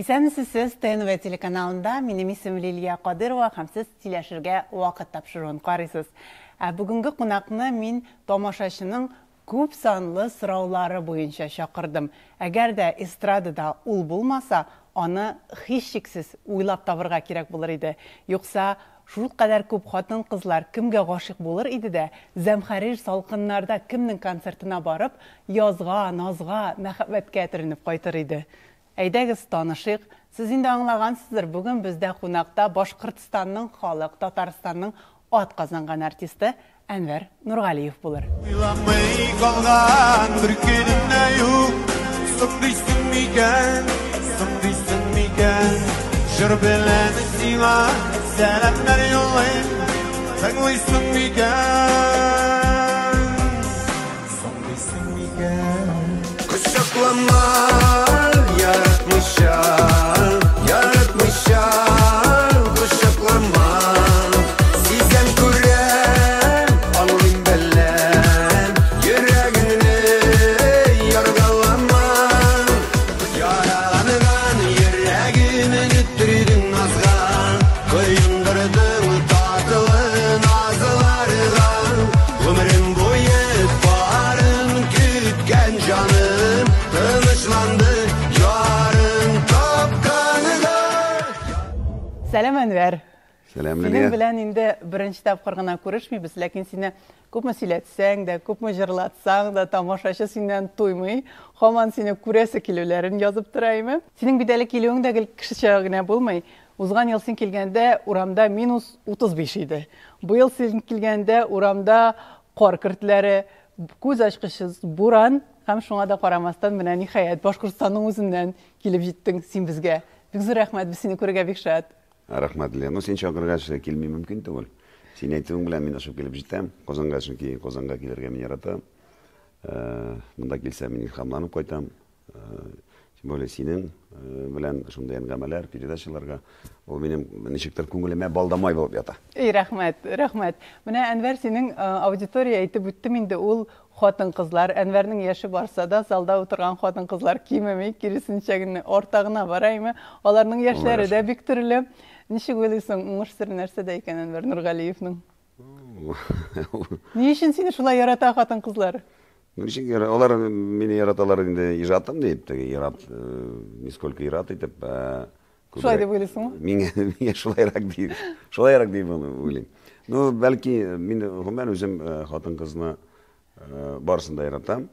Исәнмесез, ТНВ телеканалында минем исем Лилия Кадырова һәм сез сөйләшергә вакыт тапшыруын карыйсыз. Бүгенге кунакны мин тамашачының күп санлы сораулары буенча чакырдым. Әгәр дә эстрадада ул булмаса, аны һичшиксез уйлап табырга кирәк булыр иде. Юкса шул кадәр күп хатын-кызлар кемгә гашык булыр иде дә, Зәмхәрир салкыннарда кемнең концертына барып, язга, назга, мәхәббәткә төренеп кайтыр иде. Әйдәгез танышыйк. Сез инде аңлагансыздыр, бүген бездә кунакта Башкортстанның халык, Татарстанның ат казанган артисты Әнвәр Нургалиев булыр. Уйламый калган бер көнемдә юк, сукдыйсың микән, җыр белән сиңа сәламнар юллыйм, тыңлыйсың микән, кочаклама. Yaratmışa, kuşaklama. Sizden kurem, alayım bellen, yüreğini yargılama. Yaralanılan yüreğimi nüttürdün nazgan, koyundurdun tatlı nazlarla. Ömrüm boyu barın kütken canım, tınışlandı. Сәлам, Әнвәр. Сәлам, Синең Лилия. белән инде беренче тапкыр гына күрешмибез, ләкин сине күпме сөйләтсәң дә, күпме җырлатсаң да, тамашачы синнән туймый. Һаман сине күрәсе килүләрен язып тораймы? Синең бит әле килүең дә кешечә генә булмый. Узган ел син килгәндә урамда -35 иде. Бу ел син килгәндә урамда кар көртләре, күз ачкычсыз буран, һәм шуңа да карамастан менә ниһаять Башкортстанның үзеннән килеп җиттең син безгә. Бик зур рәхмәт, без сине күрергә бик шат. Рахмат, Лилия. Ну, сен чакыргач килмей мөмкин түгел. Син әйтүең белән мин ашып килеп җитәм. Казанга, чөнки Казанга килергә мин яратам. Монда килсәм мин илһамланып кайтам. Тем более синең белән шундай әңгәмәләр, передачаларга ул минем ничектер күңелемә балдамай булып ята. Рәхмәт, рәхмәт. Менә Әнвәр синең аудитория әйтеп үттем инде, ул хатын-кызлар, Әнвәрнең яше барса да, залда утырган хатын-кызлар кимеми, киресенчә генә ортагына бараймы? Аларның яшьләре дә бик төрле. Ничек уйлыйсың, уңыш сире нәрсәдә икән Әнвәр Нургалиевның? Ни өчен сине шулай ярата хатын-кызлар? Ничек алар мине яраталар инде иҗатым дип, ярат, нисколько ярат итеп, шулай дип уйлыйсыңмы? Миңа шулайрак дип уйлыйм. Ну, бәлки мин гомумән үзем хатын-кызны барысын да яратам.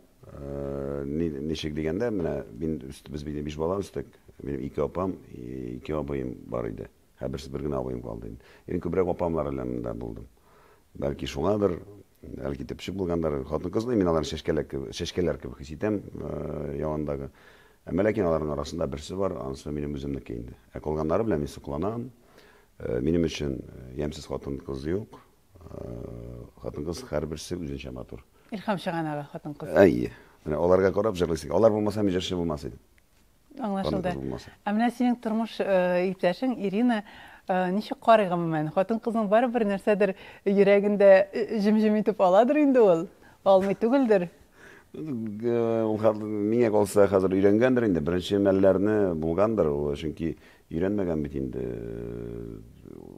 Ничек дигәндә, менә без 5 бала үстек. Минем 2 апам, 2 абыем бар иде. Берсе бер генә абыем калды инде. Ин күбрәк апамлар белән булдым. Бәлки шуңадыр, бәлки тепшик булгандар, хатын-кызны мин аларны шәшкәләр кебек хис итәм янындагы. Ләкин аларның арасында берсе бар, анысы минем үземнеке инде. Калганнары белән мин сокланам. Минем өчен ямсыз хатын-кыз юк. Хатын-кыз һәрберсе үзенчә матур. Илһам чыганага хатын-кыз. Әйе. Менә аларга карап җырлыйсың. Алар булмаса мин җырчы булмас идем. Аңлашылды. Менә синең тормыш иптәшең Ирина ничек карый гомумән? Хатын-кызның барыбер нәрсәдер йөрәгендә җим-җим итеп аладыр инде ул. Алмый түгелдер. Миңа калса хәзер өйрәнгәндер инде. Беренче мәлләрне булгандыр ул, чөнки өйрәнмәгән бит инде.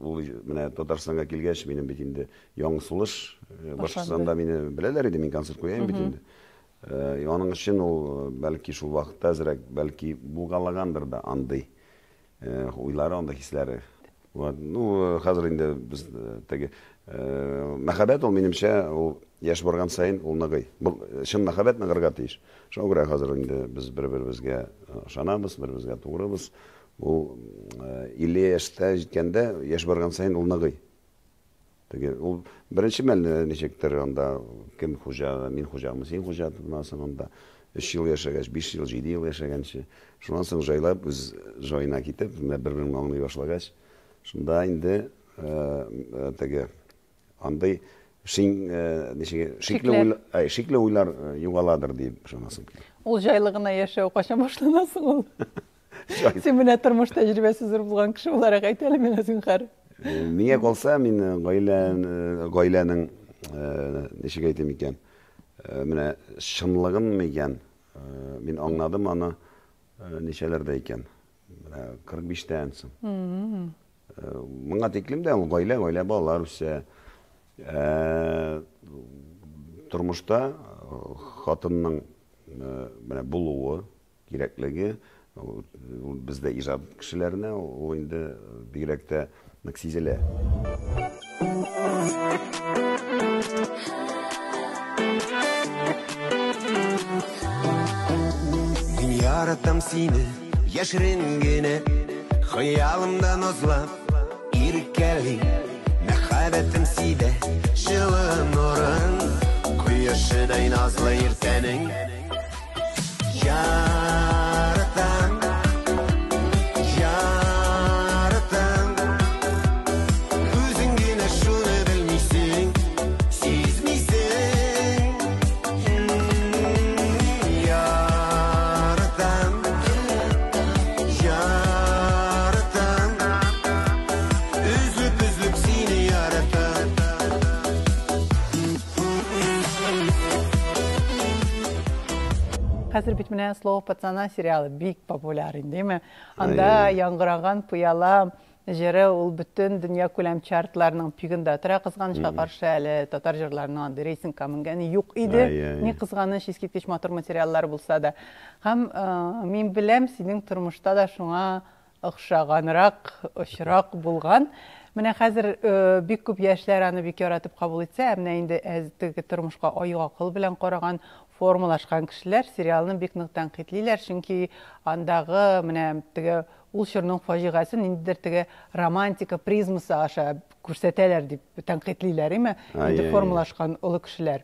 Ул менә Татарстанга килгәч, минем бит инде яңа сулыш. Башкортстанда мине беләләр иде, мин концерт куям бит инде. Аның өчен ул бәлки шул вакытта әзрәк, бәлки булганлагандыр да андый уйлары, анда хисләре. Ну, хәзер инде без теге мәхәббәт ул минемчә, ул яшь барган сайын ул ныгый. Бу чын мәхәббәт ныгырга тиеш. Шуңа күрә хәзер инде без бер-беребезгә ышанабыз, бер-беребезгә тугрыбыз. Ул 50 яшькә җиткәндә яшь барган сайын ул ныгый. Теге ул беренче мәл ничектер анда кем хуҗа, мин хуҗамы, син хуҗа булмасын анда 3 ел яшәгәч, 5 ел, 7 ел яшәгәнче, шуннан соң җайлап үз җаена китеп, бер-берен аңлый башлагач, шунда инде теге андай шикле уйлар югаладыр дип шунасы. Ул җайлыгына яшәү качан башланасың ул? Син менә тормыш тәҗрибәсе зур булган кеше буларак әйт әле менә зинһар. Миңа калса, мин гаиләнең ничек әйтим икән, менә чынлыгын микән, мин аңладым аны ничәләрдә икән. 45-тәнсің. Мыңа теклім де ғойлә балалар үсә. Тұрмышта хатынның булуы кирәклеге бездә иҗат кешеләренә ул инде бигрәк тә нык сизелә. Мин яратам сине яшерен генә, хыялымда назлап иркәли, мәхәббәтем сиде җылы нурын, кояшыдай назлы иртәнең. Яратам, яратам, үзең генә шуны белмисең, сизмисең. Яратам, яратам, үзлек сине яратам. Хәзер бит менә «Слово пацана» сериалы бик популярен, дейме? Анда яңгыраган пыяла җыры ул бөтен дөнья күләм чартларының пигендә тора. Кызганычка каршы әле татар җырларының андый рейтингка менгәне юк иде. Ни кызганыч, искиткеч матур материаллар булса да. Һәм мин беләм, синең тормышта да шуңа охшаганрак, очрак булган. Менә хәзер бик күп яшьләр аны бик яратып кабул итсә, менә инде теге тормышка ай акыл белән караган, формалашкан кешеләр сериалны бик нык тәнкыйтьлиләр, чөнки андагы менә теге ул чорның фаҗигасын ниндидер теге романтика призмасы аша күрсәтәләр дип тәнкыйтьлиләр, име? Инде формалашкан олы кешеләр.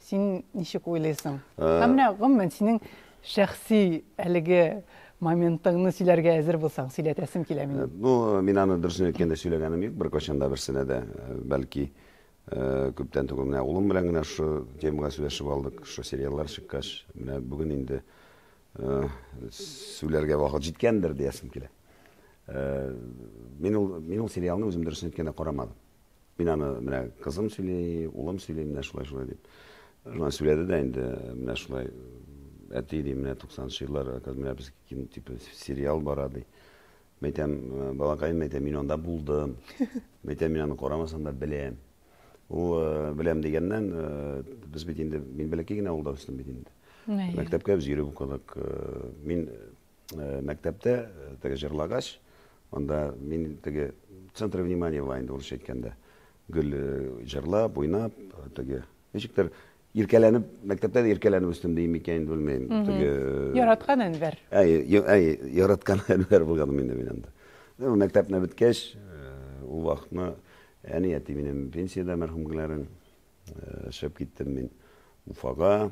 Син ничек уйлыйсың? Һәм менә гомумән синең шәхси әлеге моментыңны сөйләргә әзер булсаң, сөйләтәсем килә минем. Мин аны дөресен әйткәндә сөйләгәнем юк, беркайчан да берсенә дә, бәлки күптән түгел менә улым белән генә шу темага сөйләшеп алдык, шу сериаллар чыккач, менә бүген инде сөйләргә вакыт җиткәндер диясем килә. Мин ул сериалны үзем дөресен әйткәндә карамадым. Мин аны менә кызым сөйли, улым сөйли, менә шулай дип. Шуны сөйләде дә инде, менә шулай әти ди, менә 90-нчы еллар, менә без кино типы сериал бара ди. Мәйтәм, балакайым, мәйтәм, мин анда булдым. Мәйтәм, мин аны карамасам да беләм. Ул беләм дигәннән, без бит инде, мин бәләкәй генә авылда үстем бит инде. Мәктәпкә без йөреп укыдык. Мин мәктәптә теге җырлагач, анда мин теге центр внимания була инде, урысча әйткәндә. Гөл җырлап, уйнап, теге ничектер иркәләнеп, мәктәптә дә иркәләнеп үстем дим икән, белмәйм. Теге Яраткан Әнвәр. Яраткан Әнвәр булганым инде мин анда. Мәктәпне беткәч, ул вакытны әти минем пенсияда мәрхүмгеләрен эшләп киттем мин Уфага,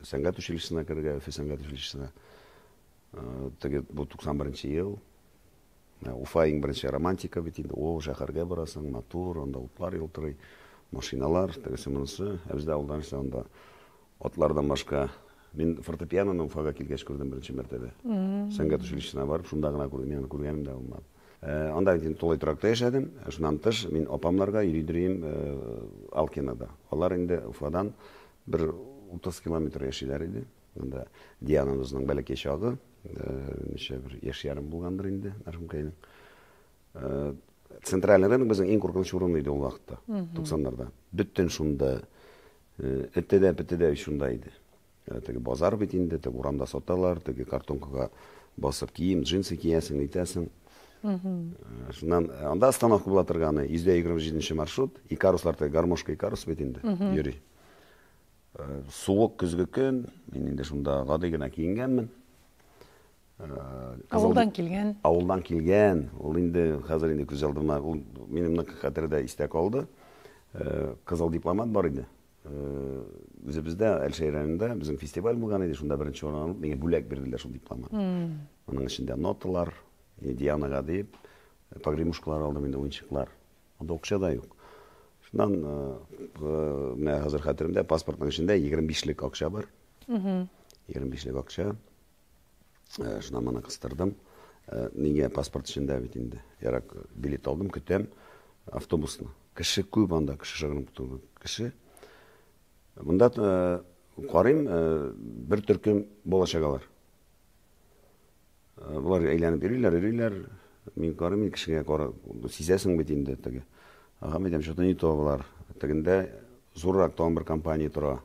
сәнгать училищесына керергә, Уфа сәнгать училищесына. Теге бу 91-нче ел. Уфа иң беренче романтика бит инде. О, шәһәргә барасың, матур, анда утлар ялтырый, машиналар, тегесе монысы. Бездә авылдан анда атлардан башка. Мин фортепианоны Уфага килгәч күрдем беренче мәртәбә. Сәнгать училищесына барып, шунда гына күрдем, мин күргәнем дә булмады. Анда тулай торакта яшәдем. Шуннан тыш мин апамларга йөридем Алкинада. Алар инде Уфадан бер 30 километр яшиләр иде. Анда Дианабызның бәләкәй чагы, ничә бер яшь ярым булгандыр инде, мәрхүмкәйнең. Центральный рынок безнең иң куркыныч урын иде ул вакытта, 90-ларда. Бөтен шунда, әттедә шунда иде. Теге базар бит инде, теге урамда саталар, теге картонкага басып кием, джинсы киясең, әйтәсең. Шуннан анда остановка була торганы, 127-нче маршрут, Икаруслар, теге гармошка Икарус бит инде, йөри. Суык көзге көн, мин инде шунда гади гына киенгәнмен. Авылдан килгән. Авылдан килгән. Ул инде хәзер инде күз алдыма, ул минем нык хәтердә истә калды. Кызыл дипломат бар иде. Үзебездә Әлшәй районында безнең фестиваль булган иде, шунда беренче урын алып, миңа бүләк бирделәр шул дипломат. Аның эчендә ноталар, Дианага дип, погремушкалар алдым инде, уенчыклар. Анда акча да юк. Шуннан менә хәзер хәтеремдә паспортның эчендә 25лек акча бар. 25лек акча. Шуннан моны кыстырдым. Нигә паспорт эчендә бит инде. Ярак билет алдым, көтәм автобусны. Кеше күп анда, кеше шыгырып кеше. Монда карыйм, бер төркем балачагалар. Булар әйләнеп йөриләр. Мин карыйм, кешегә карап, сизәсең бит инде теге. Ага, әйтәм, что-то не то булар. Тегендә зуррак тагын бер компания тора.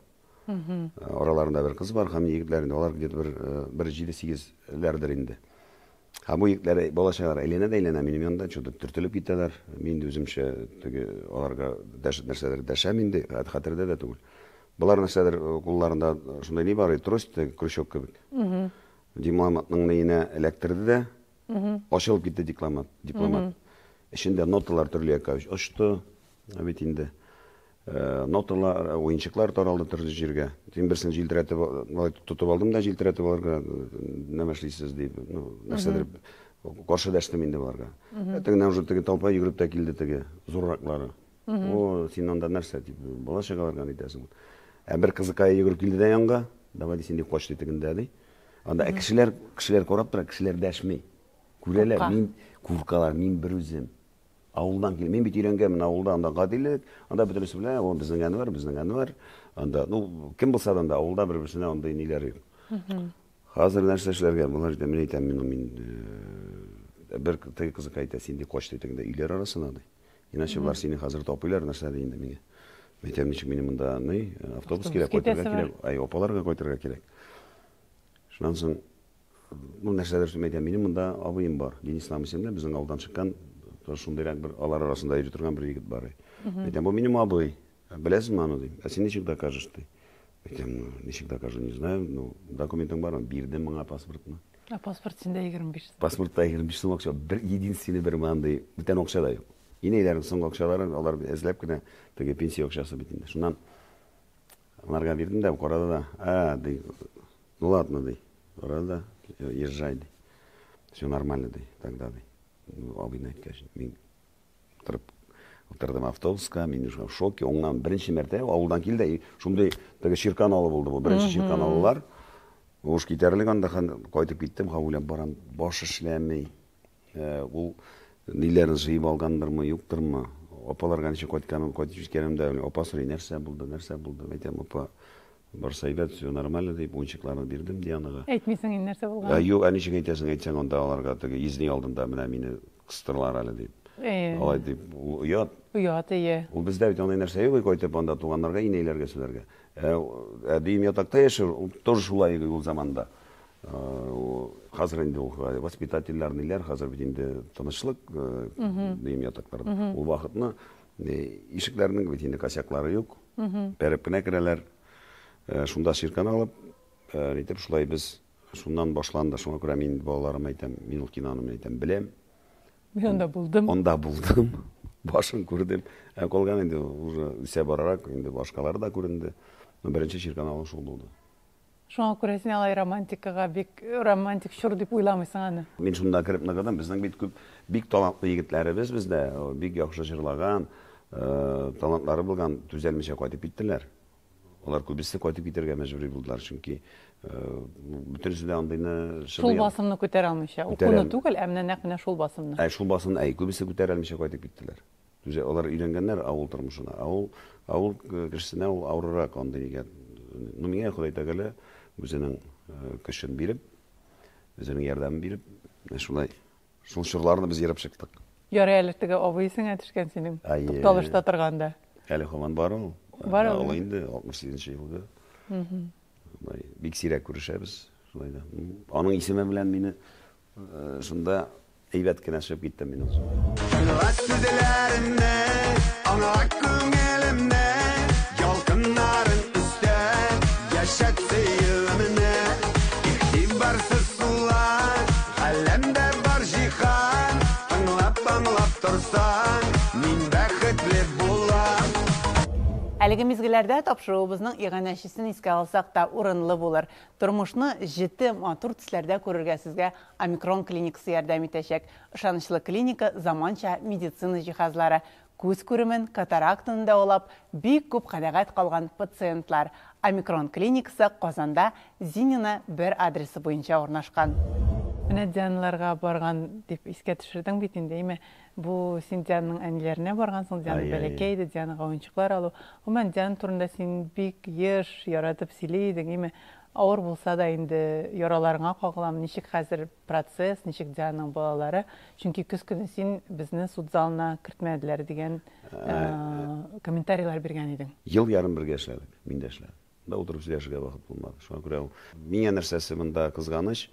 Араларында бер кыз бар, һәм егетләр инде, алар где-то бер 7-8ләрдер инде. Һәм бу егетләр балачалар әйләнә минем янда, что-то төртелеп китәләр. Мин дә үземчә теге аларга нәрсәдер дәшәм инде, хәтердә дә түгел. Булар нәрсәдер кулларында шундай ни бар, трость, крючок кебек. Дипломатның нәенә эләктерде дә, ачылып китте дипломат. Эчендә ноталар төрле очты, бит инде. Ноталар, уенчыклар таралды төрле җиргә. Мин берсен җилтерәтеп тотып алдым да җилтерәтеп аларга нәмә эшлисез дип, нәрсәдер каршы дәштем инде буларга. Тегеннән уже теге толпа йөгереп тә килде теге зурраклары. О, син анда нәрсә дип балачагаларга әйтәсең. Бер кызыкай йөгереп килде дә янга, давай син дип качты тегендә ди. Анда кешеләр карап тора, кешеләр дәшми. Күрәләр, мин куркалар, мин бер үзем. Авылдан кил, мин бит өйрәнгәнмен авылда, анда гадилек, анда бөтенесе белән, ул безнең Әнвәр. Анда, кем булса да анда авылда бер-берсенә анда ниләр юк. Хәзер нәрсә эшләргә, булар әйтә, мин әйтәм, мин бер теге кызыкай әйтә, син дип качты тегендә өйләр арасына ди. Иначе булар сине хәзер тапыйлар нәрсә ди инде миңа. Әйтәм, ничек минем монда автобус кирәк, кайтырга кирәк, апаларга кайтырга кирәк. Шуннан соң нәрсәдер әйтәм, минем монда абыем бар, Денис Намысенда, безнең авылдан чыккан, шундыйрак бер алар арасында йөри торган бер егет бар. Әйтәм, бу минем абый. Беләсезме аны ди? Син ничек докажешь ди? Әйтәм, ничек докажу, не знаю, документың бармы? Бирдем моңа паспортны. Паспорт синдә 25 сум. Паспортта 25 сум акча, бер единственный бер мандай, бүтән акча да юк. Инәйләрнең соңгы акчаларын алар эзләп кенә теге пенсия акчасы бит инде. Шуннан аларга бирдем дә, карады да, ди, ну ладно ди. Карады да, езжай ди. Все нормально ди, тогда ди. Абыйны әйткәч, мин утырдым автобуска, мин уже в шоке, оңнан беренче мәртәбә авылдан килде, шундый теге Ширкан авылы булды бу, беренче Ширкан авыллар. Уж китәрлек анда кайтып киттем, хавылап барам, баш эшләмәй. Ул ниләрне җыеп алгандырмы, юктырмы? Апаларга ничек кайтканын кайтып җиткәнемдә, апа сорый, нәрсә булды? Әйтәм, апа, барса әйбәт, все нормально дип, уенчыкларны бирдем Дианага. Әйтмисең инде нәрсә булган? Юк, ничек әйтәсең, әйтсәң анда аларга теге изни алдында менә мине кыстырлар әле дип. Алай дип, уят. Уят, Ул бездә бит андай нәрсә юк, кайтып анда туганнарга, инәйләргә сөйләргә. Дим ятакта яшәр, тоже шулай ул заманда. Хәзер инде ул воспитательләр ниләр, хәзер бит инде тынычлык дим ятакларда. Ул вакытны ишекләрнең бит инде косяклары юк. Бәреп кенә керәләр. Шунда Ширкан алып, әйтеп шулай без шуннан башланды. Шуңа күрә мин балаларыма әйтәм, мин ул киноны әйтәм, беләм. Мин анда булдым. Анда булдым. Башын күрдем. Калган инде уже үсә барарак, инде башкалары да күренде. Беренче Ширкан алып шул булды. Шуңа күрә син алай романтикага бик романтик шур дип уйламыйсың аны. Мин шунда кирип ныгыдым, безнең бит күп бик талантлы егетләребез бездә, бик яхшы җырлаган, талантлары булган, түзәлмичә кайтып киттеләр. Алар күбесе кайтып китәргә мәҗбүр булдылар, чөнки бөтенесе дә андыйны шул басымны күтәрә алмыйча. Укуны түгел, әмма нәкъ шул басымны. Шул басымны, күбесе күтәрә алмыйча кайтып киттеләр. Алар өйрәнгәннәр авыл тормышына. Авыл кешесенә ул авыррак андыйга. Ну, миңа Ходай Тәгалә үзенең көчен биреп, үзенең ярдәмен биреп, шулай шул чорларны без ярып чыктык. Ярый әле теге абыйсың төшкән синең. Тукталышта торганда. Әле һаман бар ул. Бар ул. Ул инде 68 елда. Бик сирәк күрешәбез, шулай да. Аның исеме белән мине шунда әйбәт кенә чыгып киттем мин ул. Әлеге мизгилләрдә тапшыруыбызның иганәчесен искә алсак та урынлы булыр. Тормышны җитди матур төсләрдә күрергә сезгә Омикрон клиникасы ярдәм итәчәк. Ышанычлы клиника заманча медицина җиһазлары, күз күремен, катарактаны дәвалап, бик күп кадагат калган пациентлар. Омикрон клиникасы Казанда Зинина бер адресы буенча урнашкан. Менә Дианаларга барган дип искә төшердең бит инде. Бу син Диананың әниләренә баргансың, Диана бәләкәй иде, Дианага уенчыклар алу. Мен Диана турында син бик еш яратып сөйләйдең. Ауыр булса да инде яраларыңа кагылам. Ничек хәзер процесс, ничек Дианың балалары? Чөнки көз көне син безне суд залына кертмәделәр дигән комментарийлар биргән идең. Ел ярым бергә эшләдек, мин дә эшләдем. Да утырып сөйләшергә вакыт булмады. Шуңа күрә миңа нәрсәсе монда кызганыч.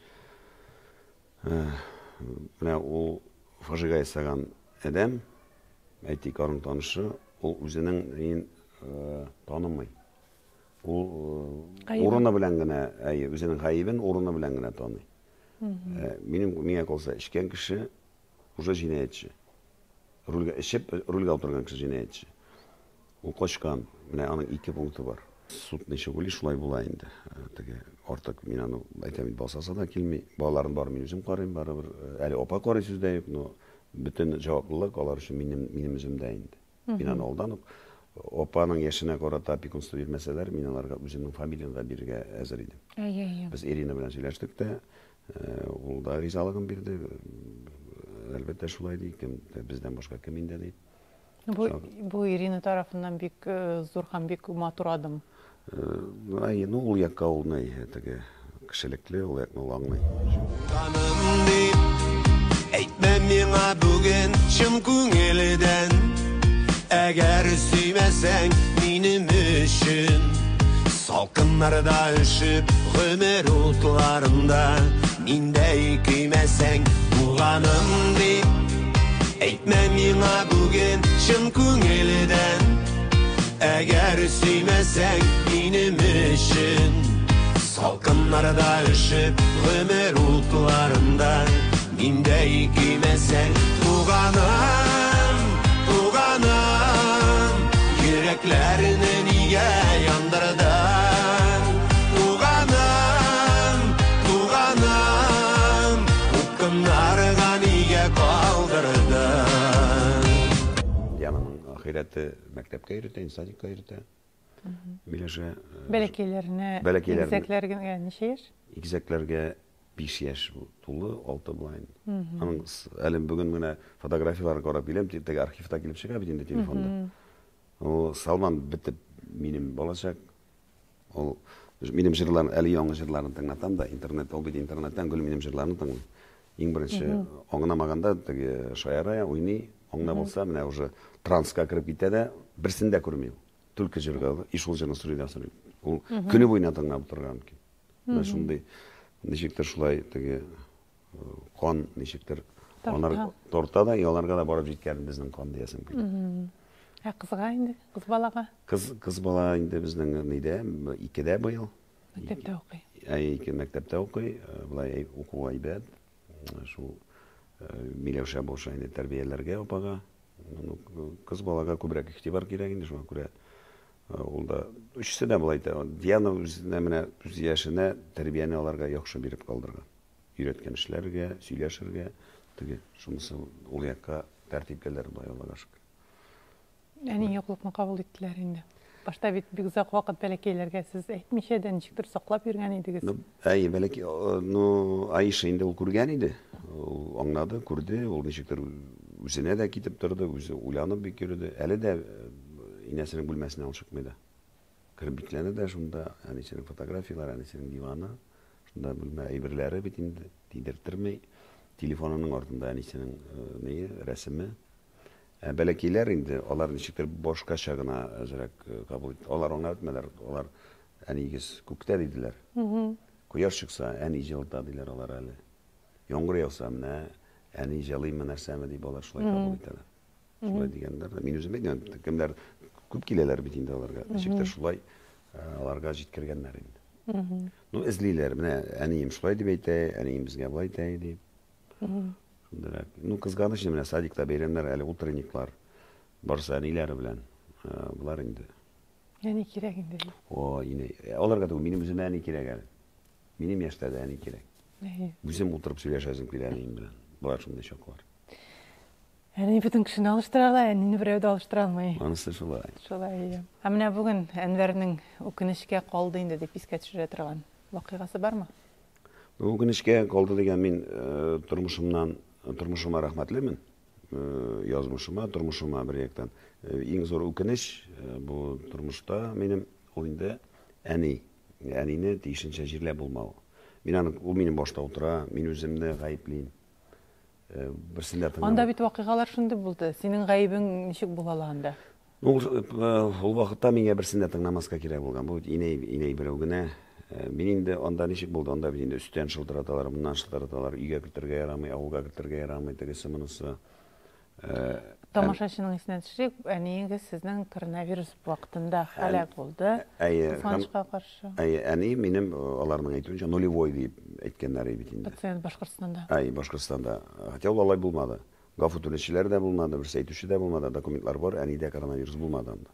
Менә ул фажига ясаган адәм, әйтик, аның танышы, ул үзенең танымый. Ул урыны белән генә, үзенең гаебен урыны белән генә таный. Миңа калса, эчкән кеше уже җинаятьче. Рульгә утырган кеше җинаятьче. Ул качкан, менә аның 2 пункты бар. Суд ничек уйлый, шулай була инде. Теге артык мин аны әйтәм, басаса да килми. Балаларын бар мин үзем карыйм, барыбер. Әле апа карый сүздә юк, но бөтен җаваплылык алар өчен минем үземдә инде. Мин аны алдан ук апаның яшенә карата опекунство бирмәсәләр, мин аларга үземнең фамилиямны бирергә әзер идем. Без Ирина белән сөйләштек тә, ул да ризалыгын бирде. Әлбәттә шулай ди, бездән башка кем инде ди. Бу Ирина тарафыннан бик зур һәм бик матур адым. Ул якка ул теге кешелекле, ул якны ул аңлый. Каным дип әйтмә миңа бүген чын күңелдән. Әгәр сөймәсәң минем өчен, салкыннарда өшеп гомер утларында, миндәй көймәсәң булганым дип әйтмә миңа бүген чын күңелдән. Әгәр сөймәсәң минем өчен, салкыннарда өшеп гомер утларында, миндәй көймәсәң туганым, туганым, йөрәкләрне нигә яндырдың? Туганым, туганым, упкыннарга нигә калдырдың? Диананың ахирәте мәктәпкә йөртә, садикка йөртә. Миләшә Бәләкәйләрне, игезәкләргә ничә яшь? Игезәкләргә 5 яшь тулы, 6 булайын. Аның әле бүген менә фотографияларга карап билем, теге архивта килеп чыга бит инде телефонда. Ул Салман битеп минем балачак. Ул минем җырларны, әле яңа җырларны тыңлатам да, интернет, ул бит интернеттан гөл минем җырларны тыңлый. Иң беренче аңламаганда теге шаярая, уйный, аңна булса, менә уже транска кирип китә дә, берсен дә күрми. Только җырга, и шул җырны сөйләп сөйләп. Ул көне буена тыңлап торган икән. Менә шундый ничектер шулай теге кан ничектер алар торта да, аларга да барып җиткән безнең кан диясем килә. Кызга инде, кыз балага? Кыз бала инде безнең нидә, 2дә быел. Мәктәптә укый. 2 мәктәптә укый, булай укуга әйбәт. Шул Миләүшә булса инде тәрбияләргә апага. Кыз балага күбрәк игътибар кирәк инде, шуңа күрә ул да өчесе дә булай да. Диана үзенә менә үз яшенә тәрбияне аларга яхшы биреп калдырган. Өйрәткән эшләргә, сөйләшергә, теге шунысы ул якка тәртипкәләр булай Аллага шөкер. Әни юклыкны кабул иттеләр инде. Башта бит бик озак вакыт бәләкәйләргә сез әйтмичә дә ничектер саклап йөргән идегез. Бәләкәй, Аиша инде ул күргән иде. Ул аңлады, күрде, ул ничектер үзенә дә китеп торды, үзе уйланып бик йөрде. Әле дә инәсенең бүлмәсенә алып чыкмый. Киреп бикләнә дә шунда, әнисенең фотографиялары, әнисенең диваны, шунда бүлмә әйберләре бит инде тидертермей. Телефонының артында әнисенең рәсеме. Бәләкәйләр инде, алар ничектер башкача гына әзрәк кабул итте. Алар аңлап мәләр, алар әнигез күктә диделәр. Кояш чыкса, әни җылыта диләр алар әле. Яңгыр яуса, менә әни җылыймы нәрсәме дип алар шулай кабул итәләр. Шулай дигәннәр. Мин үзем әйтәм, кемдер күп киләләр бит инде аларга. Ничектер шулай аларга җиткергәннәр инде. Ну, эзлиләр, менә әнием шулай дип әйтә, әнием безгә булай әйтә дип. Ну, кызганыч менә садикта бәйрәмнәр, әле утренниклар барса әниләре белән булар инде. Әни кирәк инде. Аларга да минем үземә әни кирәк әле. Минем яшьтә дә әни кирәк. Үзем утырып сөйләшәсем килә әнием белән. Булар шундый чаклар. Әни бөтен кешене алыштыра, әнине берәү дә алыштыра алмый. Анысы шулай. Шулай. Менә бүген Әнвәрнең үкенечкә калды инде дип искә төшерә торган вакыйгасы бармы? Үкенечкә калды дигән мин тормышыма рәхмәтлемен. Язмышыма, тормышыма бер яктан. Иң зур үкенеч бу тормышта минем ул инде әни әнине тиешенчә җирләп булмау. Ул минем башта утыра, мин үземне гаеплим. Берсендә Анда бит вакыйгалар шундый булды. Синең гаебең ничек була анда? Ул вакытта миңа берсендә тыңламаска кирәк булган. Бу инәй берәү генә. Мин инде анда ничек булды? Анда бит инде өстән шылтыраталар, моннан шылтыраталар, өйгә кертергә ярамый, авылга кертергә ярамый, тегесе монысы. Тамашачының исенә төшерик, әниегез сезнең коронавирус вакытында һәлак булды. Кызганычка каршы. Әни минем аларның әйтүенчә нулевой дип әйткәннәр бит инде. Пациент Башкортстанда. Башкортстанда. Хотя ул алай булмады. Гафу түләүчеләр дә булмады, берсе әйтүче дә булмады, документлар бар, әнидә коронавирус булмады анда.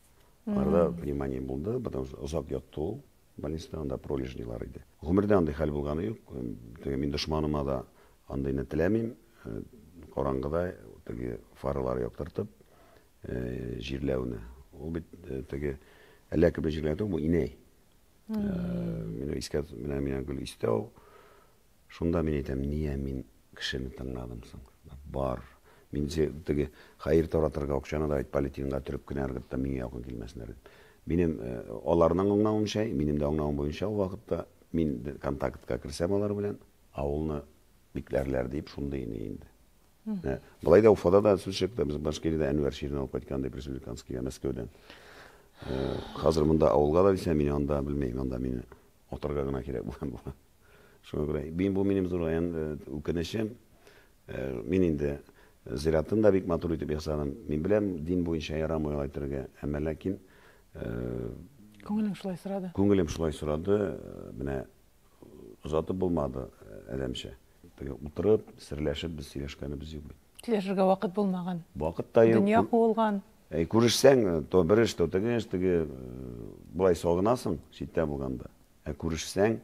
Аларда пневмония булды, потому что озак ятты ул. Больницада анда пролежнилар иде. Гомердә андай хәл булганы юк. Мин дошманыма да андыйны теләмим. Караңгыда теге фарлар яктыртып, җирләүне. Ул бит теге әллә кем җирләү бу инәй. Мин искә менә гөл истәү. Шунда мин әйтәм, нигә мин кешене тыңладым соң? Бар. Мин теге хәер таратырга акчаны да әйт политинга төреп кенә ыргытта миңа якын килмәсеннәр. Минем аларның аңлавынча, минем дә аңлавым буенча ул вакытта мин контактка керсәм алар белән авылны бикләрләр дип шунда инде. Булай да Уфада да сүз чыкты, без Башкирияда Әнвәр ширен алып кайткан дип республиканскийга Мәскәүдән. Хәзер монда авылга да дисәм, мин анда белмәйм, анда мине атырга гына кирәк булган була. Шуңа күрә бу минем зур үкенечем. Мин инде зиратын да бик матур итеп ясадым. Мин беләм, дин буенча ярамый әйтергә, әмма ләкин Күңелең шулай сорады. Күңелем шулай сорады, менә озатып булмады әдәмчә. Теге утырып, серләшеп без сөйләшкәнебез юк бит. Сөйләшергә вакыт булмаган. Вакыт та юк. Дөнья куылган. Күрешсәң, то бер эш, то теге эш, теге булай сагынасың, читтә булганда. Күрешсәң,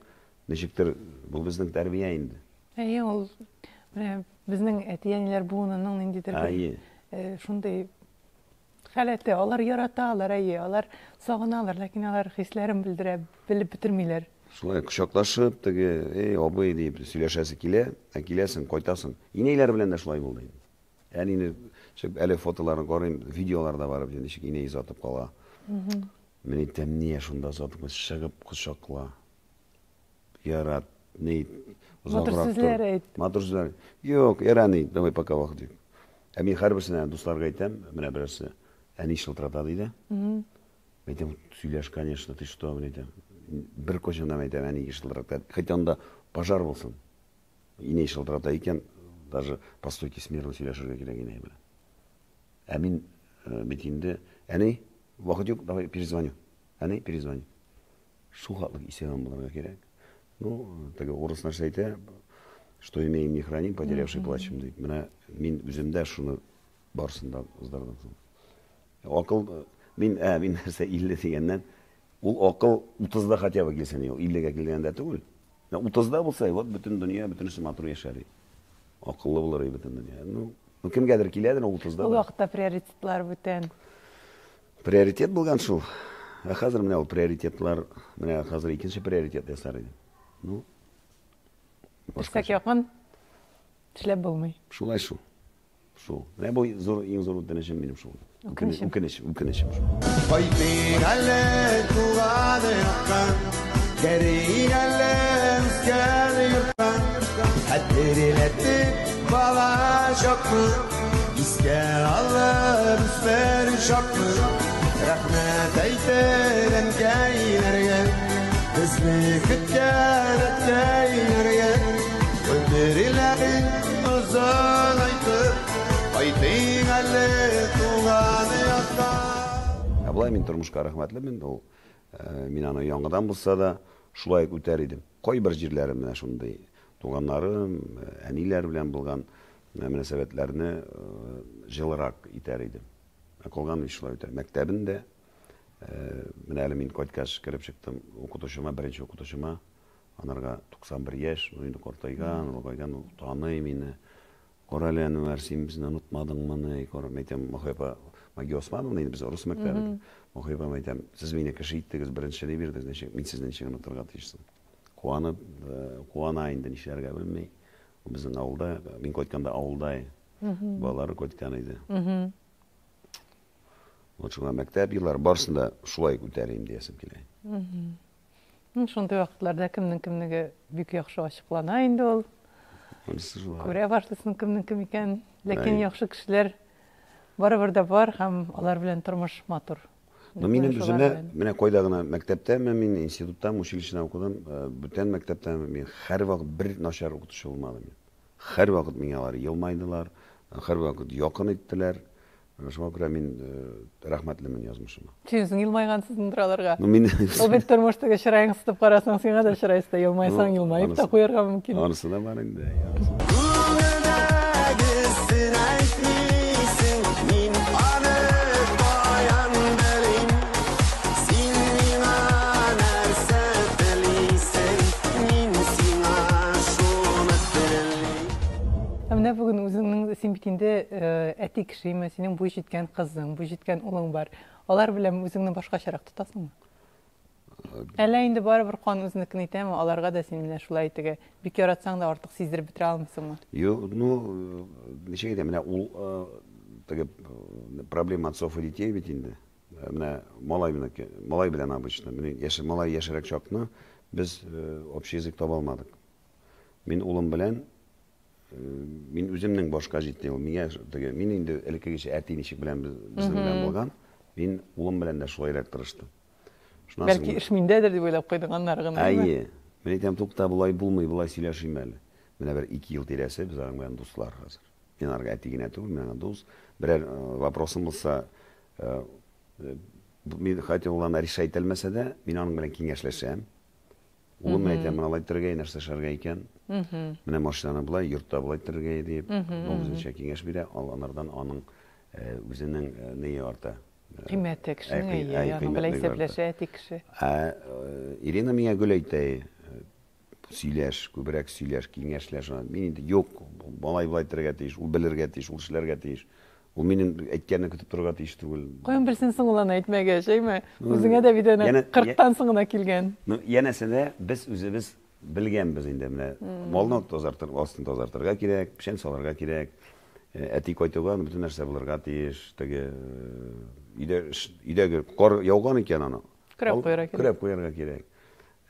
ничектер бу безнең тәрбия инде. Ул менә безнең әти-әниләр буынының ниндидер шундый халәте, алар яраталар, алар сагыналар, ләкин алар хисләрен белдерә, белеп бетермиләр. Шулай кочаклашып, теге, абый дип сөйләшәсе килә, киләсең, кайтасың. Инәйләр белән дә шулай булды инде. Әнине, әле фотоларын карыйм, видеолар да бар, ничек инәй затып кала. Мен әйтәм, нигә шунда затып, чыгып кочакла. Ярат, ни Матур сүзләр әйт. Матур сүзләр. Юк, яраны, давай пока вакыт юк. Мин һәрберсенә дусларга әйтәм, менә берсе әни шылтырата диде. Әйтәм, сөйләш, конечно, ты что, әйтәм. Бер кочанда әйтәм, әни шылтырата. Хотя анда пожар булсын. Инәй шылтырата икән, даже по стойке смирно сөйләшергә кирәк инәй белән. Мин бит инде, әни, вакыт юк, давай перезвоню. Әни, перезвоню. Шул хатлык исән булырга кирәк. Теге урыс нәрсә әйтә, что имеем не храним, потерявший плачем дип. Менә мин үземдә шуны барсында уздырдым. Акыл, мин нәрсә 50 дигәннән, ул акыл 30-да хотя бы килсен, 50-гә килгәндә түгел. 30-да булса, вот бөтен дөнья, бөтен матур яшәр. Акыллы булыр бөтен дөнья. Кемгәдер киләдер 30-да. Ул вакытта приоритетлар бүтән. Приоритет булган шул. Хәзер менә ул приоритетлар, менә хәзер икенче приоритет ясар иде. Башкача якын эшләп булмый. Шулай шул. Менә бу иң зур үтенечем минем шул. Үкенечем. Кайтын әле туган яктан, кәрин әле үскән йорттан. Хәтерләтеп бала чакны, искә алып үсмер чакны. Рәхмәт әйтер әнкәйләргә, безне көткән әткәйләргә. Өндереләрен озын айтып, кайтын әле туган яктан. Булай мин тормышка рәхмәтлемен, мин аны яңадан булса да шулай үтәр идем. Кайбер җирләрем менә шундый туганнарым, әниләр белән булган мөнәсәбәтләрне җылырак итәр идем. Калган шулай үтәр. Мәктәбендә менә әле мин кайткач кирип чыктым укытучыма, беренче укытучыма. Анарга 91 яшь, инде картайган, улгайган, таный мине. Карале Әнвәр, син безне онытмадыңмыны? Әйтәм, Махайпа Маги Османовна, инде без рус мәктәбе. Махайпа әйтәм, сез мине кеше иттегез, беренче дә бирдегез, мин сезне ничек онытырга тиешсез. Куанып, куана инде нишләргә белмәй. Безнең авылда, мин кайтканда авылда балалары кайткан иде. Вот шуңа мәктәп еллар барсында шулай күтәрим диясем килә. Шундай вакытларда кемнең бик яхшы ачыклана инде ул. Күрә башлысын кемнең кем икән, ләкин яхшы кешеләр барыбер да бар һәм алар белән тормыш матур. Мин менә кайда гына мәктәптәме, мин институтта, училищеда укыдым. Бүтән мәктәптә мин һәр вакыт бер начар укытучы булмадым. Һәр вакыт миңа алар елмайдылар, һәр вакыт якын иттеләр. Шуңа күрә мин рәхмәтлемен язмышыма. Син елмайгансыздыр аларга. Мин Ул бит тормыштагы чыраеңны сытып карасаң, сиңа да чырайсы елмайсаң, елмайып та куярга мөмкин. Анысы да бар инде. Менә бүген үзеңнең син бит инде әти кешеме, синең буй җиткән кызың, буй җиткән улың бар. Алар белән үзеңне башкачарак тотасыңмы? Әллә инде барыбер кан үзенекен итәме, аларга да син менә шулай итегә бик яратсаң да артык сиздереп бетерә алмыйсыңмы? Юк, ничек әйтәм, менә ул теге проблема отцов и детей бит инде. Менә малай белән обычно, малай яшәрәк чакны без общий язык таба алмадык. Мин улым белән мин үземнең башка җитте, ул миңа теге мин инде элеккегечә әти ничек белән безнең белән булган, мин улым белән дә шулайрак тырыштым. Бәлки эш миндәдер дип уйлап куйдың аннары гына. Әйе. Мен әйтәм, тукта, булай булмый, булай сөйләшим әле. Менә бер 2 ел тирәсе без аның белән дуслар хәзер. Мин арга әти генә түгел, мен дус. Берәр вопросым булса, мин хәтта уларны решать итәлмәсә дә, мин аның белән киңәшләшәм. Улым әйтәм, менә алай итәргә, нәрсә эшләргә икән. Менә машинаны булай, йортта булай итәргә дип, үзенчә киңәш бирә, алардан аның үзенең ние арта. Кыйммәте кешенең, яны белән исәпләшә әти кеше. Ирина миңа гөл әйтә, сөйләш, күбрәк сөйләш, киңәшләш. Мин инде юк, малай булай итәргә тиеш, ул белергә тиеш, ул эшләргә тиеш. Ул минем әйткәнне көтеп торырга тиеш түгел. Каян белсен соң ул аны әйтмәгә, шәйме? Үзеңә дә бит әнә 40-тан соң гына килгән. Янәсе дә без үзебез белгәнбез инде менә. Малны тазартырга кирәк, пешән салырга кирәк. Әти кайтуга бөтен нәрсә булырга тиеш. Теге өйдәге кар яуган икән аны. Көрәп куярга кирәк.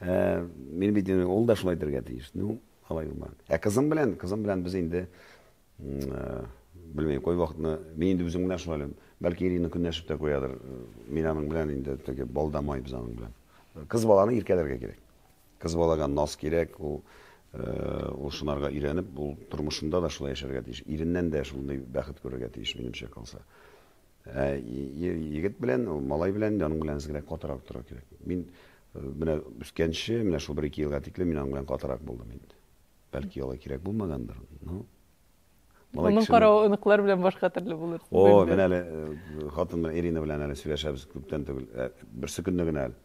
Мин бит ул да шулай итәргә тиеш. Алай булмаган. Кызым белән без инде белмәйм, кай вакытны мин инде үзем генә шулай. Бәлки Ирина көнләшеп тә куядыр. Мин аның белән инде теге балдамай без аның белән. Кыз баланы иркәләргә кирәк. Кыз балага наз кирәк, ул шунарга өйрәнеп, ул тормышында да шулай яшәргә тиеш. Иреннән дә шундый бәхет күрергә тиеш, минемчә калса. Егет белән, малай белән, аның белән згәрәк катырак торырга кирәк. Мин менә үскәнче, менә шул 1-2 елга тикле мин аның белән катырак булдым инде. Бәлки алай кирәк булмагандыр. Оның карау оныклар белән башка төрле булыр. Мен әле хатын белән Ирина белән әле сөйләшәбез күптән түгел. Бер секундны гына әле.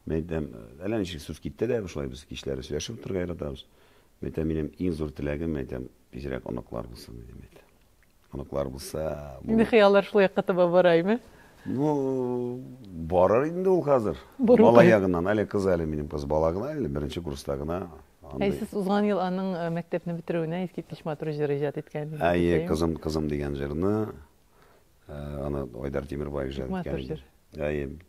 Мен әйтәм, әллә ничек сүз китте дә, шулай без кичләре сөйләшеп торырга яратабыз. Мен әйтәм, минем иң зур теләгем, әйтәм, тизрәк оныклар булсын дидем әйтәм. Оныклар булса, инде хыяллар шулай кытыба бараймы? Барар инде ул хәзер. Бала ягыннан, әле кыз әле минем кыз бала гына, әле 1-нче курста гына. Сез узган ел аның мәктәпне бетерүенә искиткеч матур җыр иҗат иткән. Кызым дигән җырны аны Айдар Тимербаев иҗат иткән.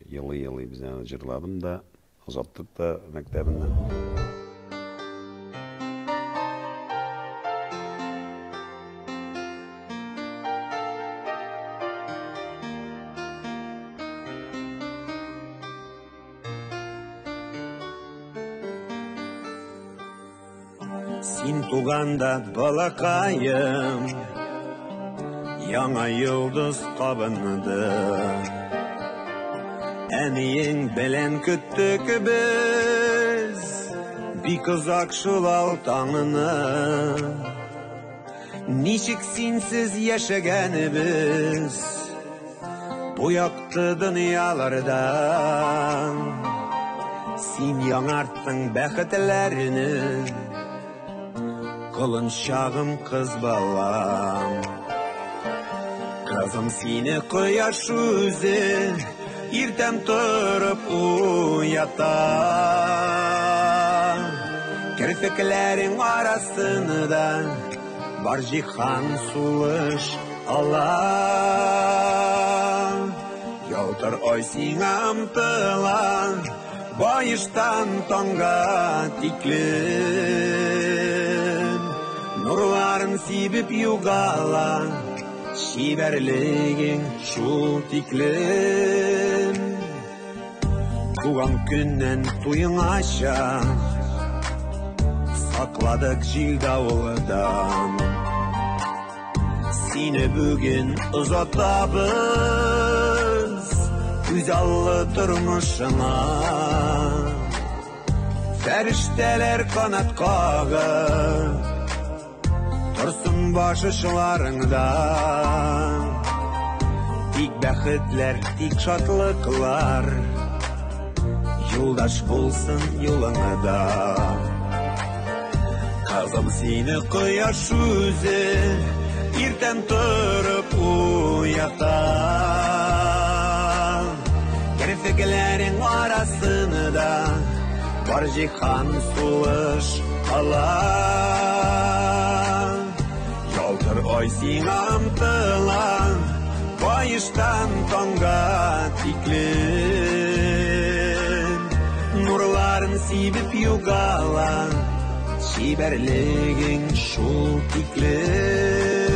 Елый безне җырладым да, озаттык та мәктәбеннән. Син туганда балакаем, яңа йолдыз кабынды. Әниең белән көттек без, бик озак шул таңны. Ничек синсез яшәгәнебез, бу якты дөньяларда. Син яңарттың бәхетләрне, кылынчагым кыз балам. Кызым сине кояш үзе, иртәм торып уята. Керфекләрің арасында бар җиһан сулыш ала. Ялтыр ай сиңа омтыла, Bayıştan tonga tiklin nurların sibip yugala şiberligin şu tiklin tuğan günden tuyun aşağı sakladık jil davuldan seni bugün uzatabız güzelli durmuşuna ferişteler kanat kağıp tursun başışlarında tik bəxtler, tik şatlıklar yoldaş bulsun yoluna kazım seni kıyaş yüzü irten turup uyatan Gerfeklerin arasında var cihan suluş alan Yoldur oy sin amtılan bayıştan tonga tiklin nurların sibip yugalan şiberligin şul tiklin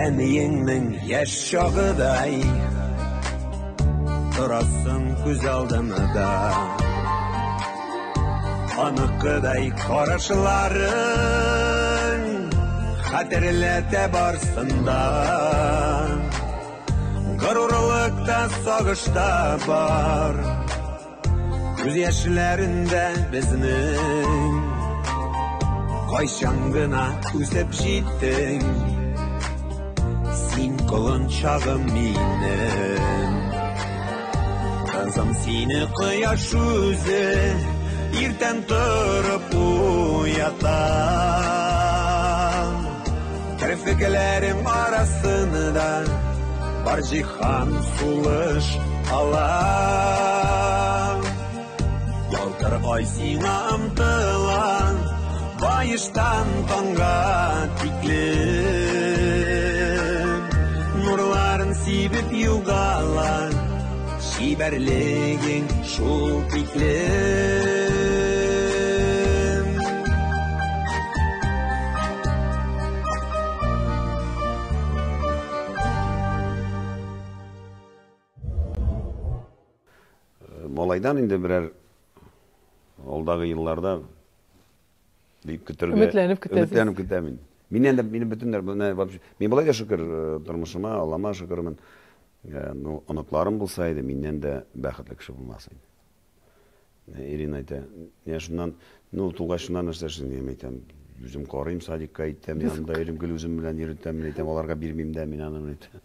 Emeğinin yaş çağıday durasın göz aldığında anıkıday karışların hatırlete barsında gururlukta sağışta var göz yaşlarında bizning Qayşangına üsep jittin Sin kolun çağım minin Kızım seni kıyaş yüzü irten turup uyatan Kirfiklerim arasında var cihan suluş alan Yaltır ay sine amtılan bayıştan tonga tiklin Nurların sibip yugalan şiberligin şul tiklin Molaydan indi birer oldağı yıllarda deyip kütürge Ümitlenip kütesiz. Ümitlenip kütemin. Minen de meni bütünler men bolay da şükür turmuşuma Allah'ıma şükürmün. Onuklarim bulsaydı menden de bäxetli kişi bulmasaydı. Erin ayta, ya şundan tuğga şundan нәрсәсен diyem aytam. Yüzüm korayım sadikka aytam, yanında erim gül yüzüm bilen yürütem aytam, olarga birmeyim de men anam aytam.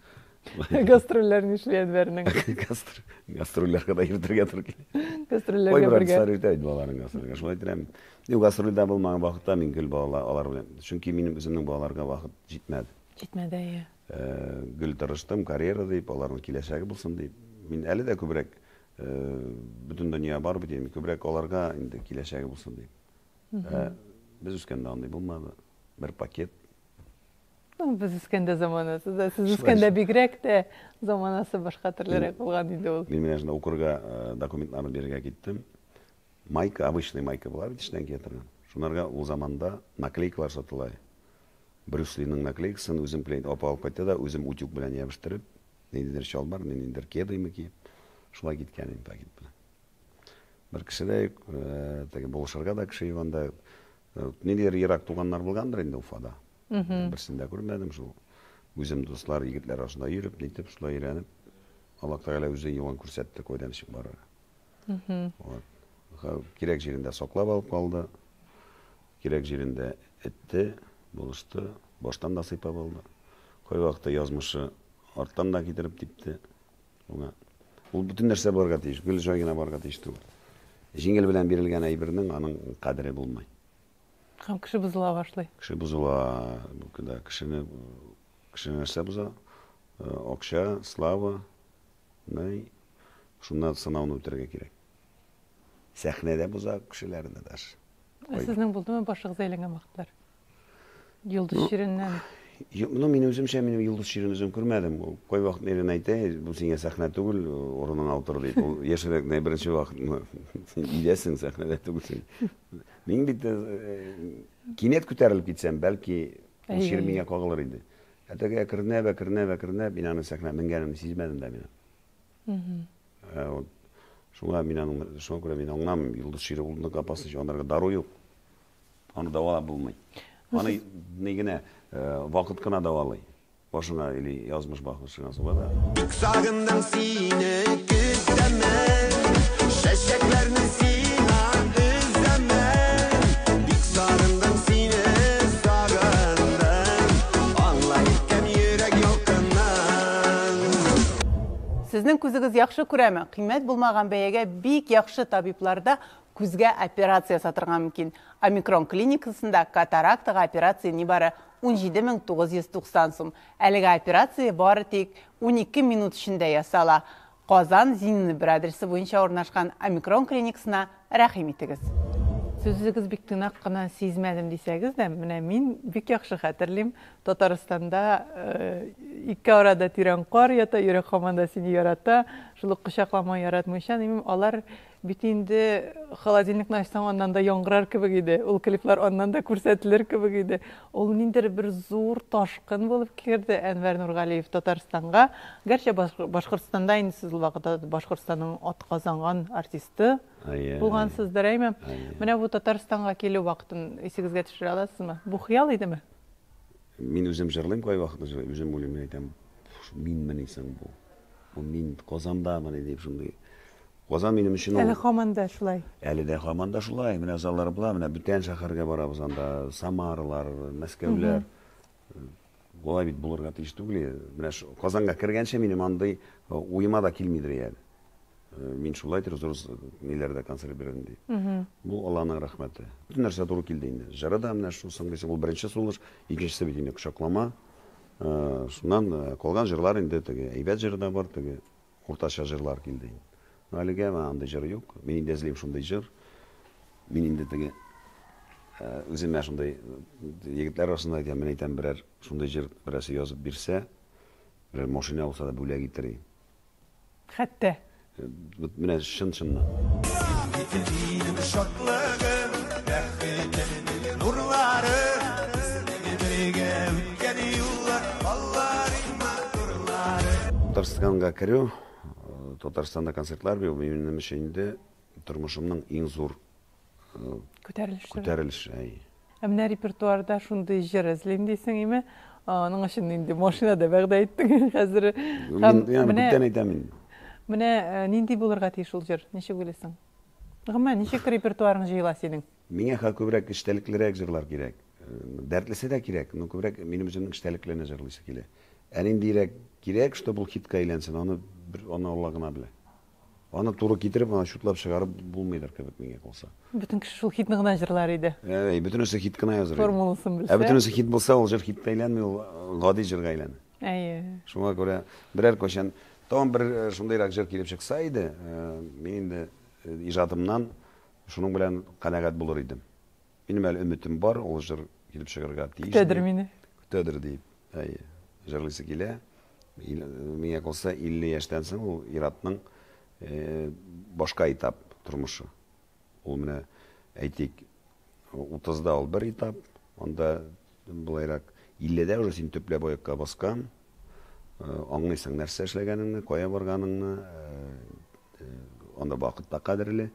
Gastrollerini işleyen verinin. Gastrollerga da yürütürge turki. Gastrollerge Oy birge. bir sarıytaydı balaların gastrollerga. Şunu aytırım. Gastrolda bulmagan vaqtda men gül balalar bilen. Çünkü benim özümnün balalarga vaqt jetmedi. Jetmedi ya. Gül tırıştım, kariyera deyip, oların kileşegi bulsun deyip. Men әлі de köbrek bütün dünya var deyim, köbrek olarga indi kileşegi bulsun deyip. Biz üskende anday bulmadı. Bir paket. Biz üskende zamanası da, siz üskende bigrek de zamanası başka türlere kılgan indi ol. Men mena okurga dokumentlarını berge gittim. Майка, обычный майка была, ведь işten getirgen. Şunlarga o zamanda nakleykalar satılay. Брюс Ли'nin nakleykaсын özüm kleydi, opa alıp qaytdı da özüm utyuk bilen yabıştırıp, neydidir şalbar, neydidir kedayımı ki, şula gitkenim paket bilen. Bir kişi de, boluşarga da kişi yuvanda, neydidir Irak tuğanlar bulgandır indi Ufada. Birsinde görmedim, şu özüm dostlar, yigitler arasında yürüp, neytip, şula irenip, Allah Teala özü yuvan көрсетті, koydan işik var. Керек жерінде соклап алып қалды, керек жерінде etті, buluştu, boştan da sıypap aldı. Koy vaqtda yazmışı arttan da getirip dipti. Бұл bütün нәрсе barga тиеш, gül joyuna barga тиешті. Жеңіл bilen berilgen aybirinin anın kaderi bulmay. Ham kişi buzula başlay. Kişi buzula, kişi нәрсе buza, okşa, slava, Şundan sınavını ötürge gerek. Sahnede buzak kişilerinde der. Sizin buldum başlık zeylengen vakitler. Yıldız Şirin'den. Bunu men özüm benim Yıldız Şirin özüm görmedim. Koy vakt nereden aytay, bu sene sahne tugul, orundan otur deyip. Bu yaşarak ne birinci vakt idesin sahnede tugul. Men bitti kinet ko'tarilib ketsem belki bu şiir menga qog'ilar edi. Ataga kirnab binani sahna minganimni sezmadim da men. Şuna göre men anlam Yıldız Şirin bulduğunda kapasın onlarga darı yok. Onu davalab bulmay. Onu negine vakit kına davalay. Başına ili yazmış bakmışsın sonra da. Sağından sine kütlemem, şeşeklerini sinan üzlemem. Dik sağından sine sağından, anlayırken yürek yokandan. Sizning ko'zingiz yaxshi ko'rami? Qiymat bo'lmagan bayaga bik yaxshi tabiblarda ko'zga operatsiya satırgan mümkün. Omikron klinikasında kataraktaga operatsiya nibari 17.990 so'm. Әлеге operatsiya bari tek 12 minut içinde yasala. Qozan Zinni bir adresi boyunca ornaşkan Omikron klinikasına rahim etiniz. Sözünüz bik tınaq qana sezmedim desəgiz də, men bik yaxşı xatırlayım. Tataristanda iki arada tiren qar yata, yürek komandasını yarata, şulu qışaqlama yaratmışan. Alar bitinde холодильникni açsam ondan da yongırar kibik idi. Ol klipler ondan da ko'rsatilir kibik idi. Ol nindir bir zor taşqın bolup kirdi Enver Nurgaliyev Tataristanga. Gerçi Başkırstanda indi siz vaqtda Başkırstanın at qazangan artisti. Bulgansızdır aymen. Mene bu Tataristanga kelүү vaqtın esingizge tushira alasızmı? Bu xiyal idimi? Men özüm jırlayım koy vaqtda özüm olayım aytam. Men isem bu. Bu men Qozanda mene deyip şunday. Qozan benim için Әлі xamanda şulay. Әлі де xamanda şulay. Mene zallar bular, mene bütün şaharga barabız anda. Samarlar, Moskvlar. Olay bit bulurga tiş tugli. Mene Qozanga kirgençe benim anday uyuma da kelmeydir yani. Men şulaydır zor nelerde konser berdim deyip. Bu Allah'ın rahmeti. Bütün narsa doğru keldi indi. Jarada mene şu sangresi bu birinci suluş, ikincisi bitine kuşaklama. Şundan kolgan jırlar indi tege. Eybet jırda var tege. Ortaşa jırlar keldi. Әлеге андай жыр yok. Мен инде эзлейм шундай жыр. Мен инде теге өзүм шундай егитлер арасында айтам, мен айтам берер шундай жыр берәрсе язып бирсә, берер машина булса да бүләк иттерим. Хәтта. Менә чын-чыннан. Татарстанга кирүү Tatarstanda konsertler bir benim şeyinde turmuşumның en zor көтәрелеш. Әмнә репертуарда шундый җыр эзлим дисең име? Аның өчен инде машинада вәгъдә иттең хәзер. Менә әйтәм мин. Менә нинди булырга тиеш ул җыр? Ничек уйлыйсың? Гомумән ничек репертуарың җыела синең? Миңа күбрәк эчтәлеклерәк җырлар кирәк. Дәртлесе дә кирәк, но күбрәк минем үземнең эчтәлекләрне җырлыйсы килә. Әнин кирәк, чтобы ул хитка әйләнсен, аны Алла гына белә. Аны туры китереп, аны шутлап чыгарып булмыйдыр кебек миңа калса. Бүтән кеше шул хитны гына җырлар иде. Бөтенесе хит кына языр. Формуласын белсә. Бөтенесе хит булса, ул җыр хитка әйләнми, ул гади җырга әйләнә. Шуңа күрә берәр кашан тагын бер шундыйрак җыр килеп чыкса иде, мин инде иҗатымнан шуның белән канәгать булыр идем. Минем әле өмитем бар, ул җыр килеп чыгарга тиеш. Көтәдер мине. Көтәдер дип. Җырлыйсы килә. Миңа калса 50 яшьтән соң ул иратның башка этап тормышы. Ул менә әйтик 30да ул бер этап, анда булайрак 50дә уже син төпләп аякка баскан, аңлыйсың нәрсә эшләгәнеңне, кая барганыңны, анда вакыт та кадерле.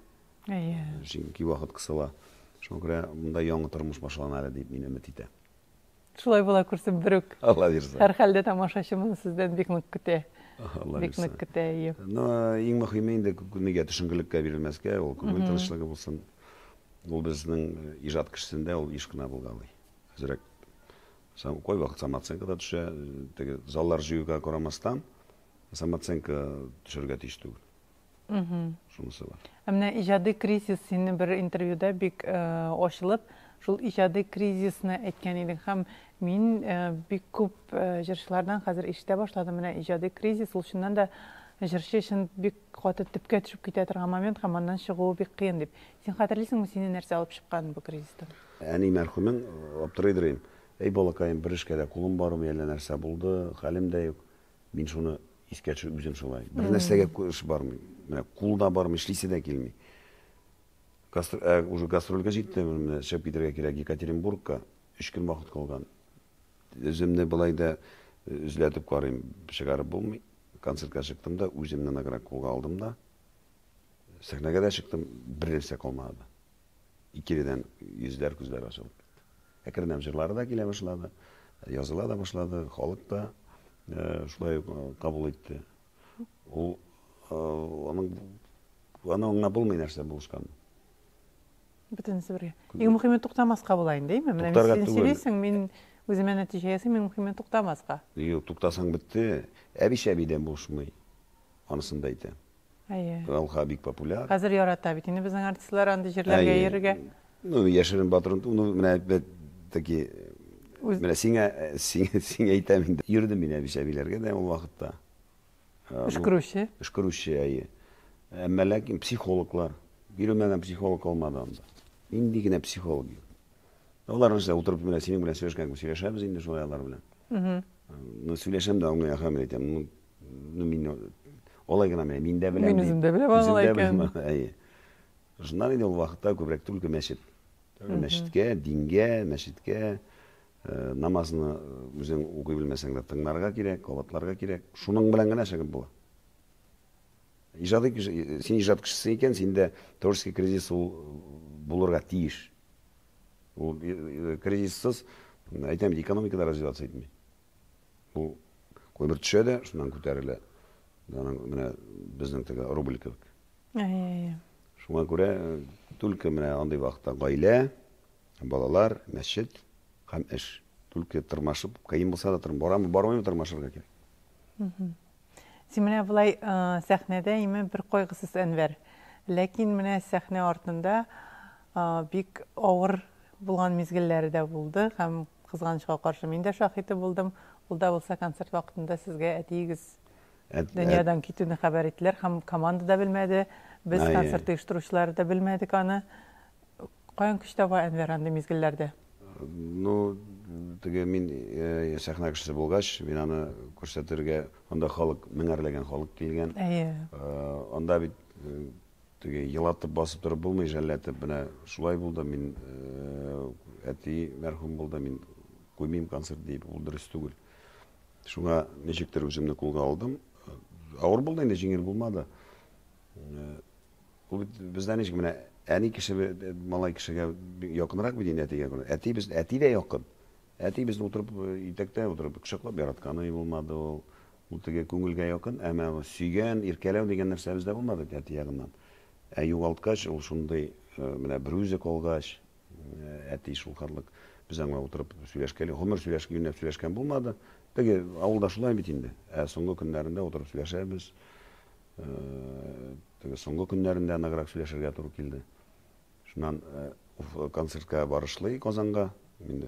Чөнки вакыт кысыла. Шуңа күрә монда яңа тормыш башлана әле дип мин өмет итәм. Шулай була күрсен берүк. Алла бирсә. Һәр хәлдә тамашачымын сездән бик нык көтә. Бик нык көтә. Но иң мөһиме инде күнегә төшенкелеккә бирелмәскә, ул күңел тынычлыгы булсын. Ул безнең иҗат кешесендә ул иш кына булгалый. Хәзерәк кой вакыт самооценкада төшә, теге заллар җыюга карамастан самооценка төшәргә тиеш түгел. Шунысы бар. Менә иҗади кризис сине бер интервьюда бик ачылып, шул иҗади кризисны әйткән идең һәм мин бик күп җырчылардан хәзер ишетә башладым. Менә иҗади кризис ул шуннан да җырчы өчен бик каты төпкә төшеп китә торган момент һәм аннан чыгуы бик кыен дип. Син хәтерлисеңме, сине нәрсә алып чыккан бу кризистан? Әни мәрхүмең аптырый дирем. Эй балакаем, бер эшкә дә кулым бармы, әллә нәрсә булды, хәлем дә юк. Мин шуны искә төшереп үзем шулай. Бер нәрсәгә эш бармый. Менә кулда бармый, эшлисе дә килми. Уже гастрольгә җиттем, чыгып китәргә кирәк Екатеринбургка. 3 көн вакыт калган. Үземне былай да үзләтеп карыйм, чыгарып булмый. Концертка чыктым да, үземне наград кулга алдым да. Сәхнәгә дә чыктым, бер нәрсә калмады. Икедән йөзләр күзләр ачылып. Әкренләп җырлары да килә башлады, языла да башлады, халык да шулай кабул итте. Ул аңа булмый нәрсә булышкан. Бөтенесе бергә. Иң мөһиме туктамаска була инде, әйме? Менә син сөйлисең, мин үземә нәтиҗә ясыйм, иң мөһиме туктамаска. Юк, туктасаң бетте. Әби-шәбидән булышмый. Анысын да әйтәм. Әйе. Алга бик популяр. Хәзер ярата бит. Инде безнең артистлар анда җирләргә йөрергә. Ну, яшерен батырын, менә таки менә сиңа әйтәм инде. Йөрдем мин әби-шәбиләргә дә ул вакытта. Эшкөрүче, әйе. Әмма ләкин психологлар, бирелмәгән психолог алмады анда. Инде генә психолог. Алар нәрсә утырып менә синең белән сөйләшәбез инде шулай алар белән. Ну, сөйләшәм дә аңа хәмер әйтәм. Ну, мин олай гына мин дә беләм. Мин үзем дә беләм алай икән. Әйе. Шуннан инде ул вакытта күбрәк түлке мәчет. Мәчеткә, дингә, мәчеткә намазны үзең укый белмәсәң дә тыңларга кирәк, кабатларга кирәк. Шуның белән генә чыгып була. Син иҗат кешесе икән, синдә творческий кризис булырга тиеш. Ул кризиссыз, әйтәм, экономикада развиваться итми. Ул көмір төшә дә, шуннан күтәрелә. Менә безнең теге рубль кебек. Әйе. Шуңа күрә түлке менә андый вакытта гаилә, балалар, мәчет һәм эш. Түлке тырмашып, кыен булса да бармыймы тырмашырга кирәк. Син менә булай сәхнәдә име бер кайгысыз Әнвәр. Ләкин менә сәхнә артында бик авыр булган мизгелләре дә булды һәм кызганычка каршы мин дә шаһиты булдым. Ул да булса концерт вакытында сезгә әтиегез дөньядан китүне хәбәр иттеләр һәм команда да белмәде, без концерт оештыручылары да белмәдек аны. Каян көч таба Әнвәр андый мизгелләрдә? Ну, теге мин сәхнә кешесе булгач, мин аны күрсәтергә, анда халык, меңәрләгән халык килгән. Анда бит теге елатып басып торып булмый, жәлләтеп, менә шулай булды. Мин әти мәрхүм булды, мин куймыйм концерт дип, ул дөрес түгел. Шуңа ничектер үземне кулга алдым. Авыр булды инде, җиңел булмады. Ул бездән ничек менә әни кеше малай кешегә якынрак бит инде әтигә күрә. Әти дә якын. Әти безне утырып итәктә утырып кочаклап яратканы булмады ул. Ул теге күңелгә якын, әмма сөйгән, иркәләү дигән нәрсә бездә булмады әти ягыннан. Югалткач, ул шундый менә бер үзе калгач, әти шул хәтлек без аңа утырып сөйләшкәле, гомер сөйләшкән булмады. Теге авылда шулай бит инде. Соңгы көннәрендә утырып сөйләшәбез. Теге соңгы көннәрендә награк сөйләшергә туры килде. Шуннан концертка барышлый Казанга, мин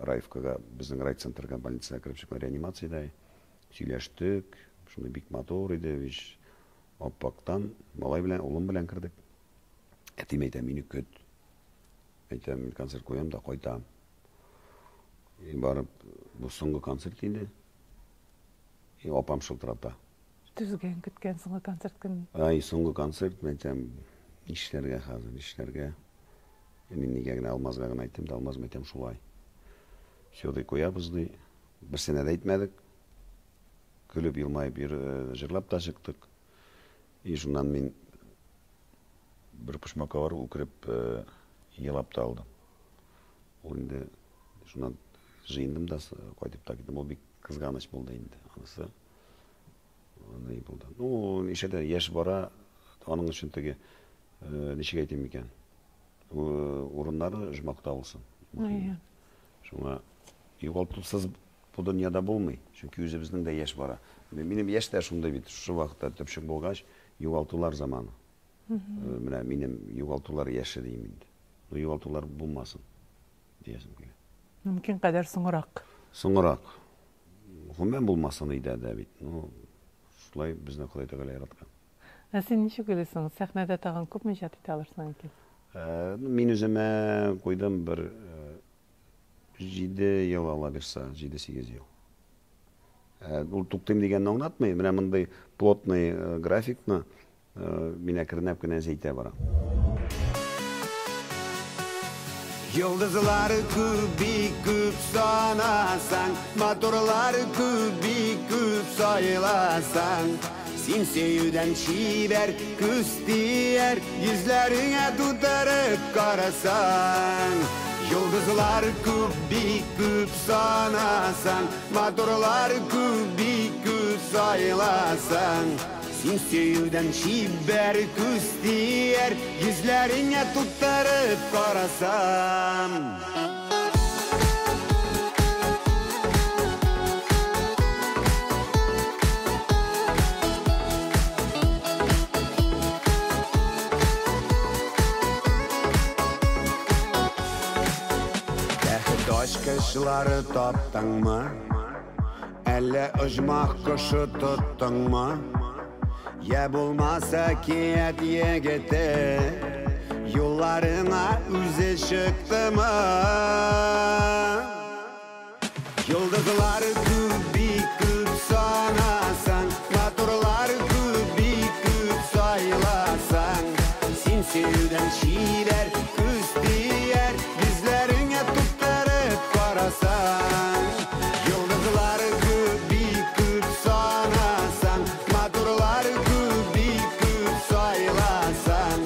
Раевкага, безнең райцентрга, больницага кереп чыккан реанимациядә сөйләштек. Шуны бик матур иде, вич аппактан малай белән, улым белән кердек. Әтим әйтә, мине көт. Әйтәм, мин концерт куям да кайтам. Барып, бу соңгы концерт инде. Апам шылтырата. Түзгән, көткән соңгы концерт көн. Соңгы концерт, әйтәм, нишләргә хәзер, нишләргә. Мин нигә генә алмазга гына әйттем дә, алмазмы әйтәм шулай. Сёды куябыз ди. Берсенә дә әйтмәдек. Көлеп, елмайып, җырлап та чыктык. Шуннан мин бер почмакка барып үкереп елап та алдым. Ул инде шуннан җыендым да кайтып та киттем. Ул бик кызганыч булды инде анысы. Аны булды. Ну, ишәдә яшь бара, аның өчен теге ничек әйтим икән? Урыннары җмакта булсын. Шуңа югалтусыз бу дөньяда булмый. Чөнки үзебезнең дә яшь бара. Минем яшь тә шундай бит. Шу вакытта төпчек булгач, югалтулар заманы. Менә минем югалтулар яше дим инде. Ну, югалтулар булмасын диесем килә. Мөмкин кадәр соңрак. Соңрак. Гомумән булмасын иде дә бит. Ну, шулай безне Ходай Тәгалә яраткан. Син ничек уйлыйсың? Сәхнәдә тагын күпме иҗат итә алырсың икән? Мин үземә куйдым бер 7 ел ала бирсә, 7-8 ел. Ул туктыйм дигәнне аңлатмый, менә мондай плотный графикны мин әкренләп кенә әйтә барам. Yıldızlar küp sanasan, motorlar küp sayılasan. Simseyüden çiğber küstiyer, yüzlerine tutarıp karasan. Yıldızlar küp sanasan, motorlar küp sayılasan. Simseyüden çiğber küstiyer, yüzlerine tutarıp karasan. Taş kışları tattın mı? Elle ıcmak kışı tuttun mu? Ya bulmasa kiyet yegete, yollarına üze çıktı mı? Yıldızlar küp sanasan, motorlar küp sayılasan. Simsiyuden şiver küstiyer, yüzlerine tutarıp karasan. Yıldızlar küp sanasan, motorlar küp sayılasan.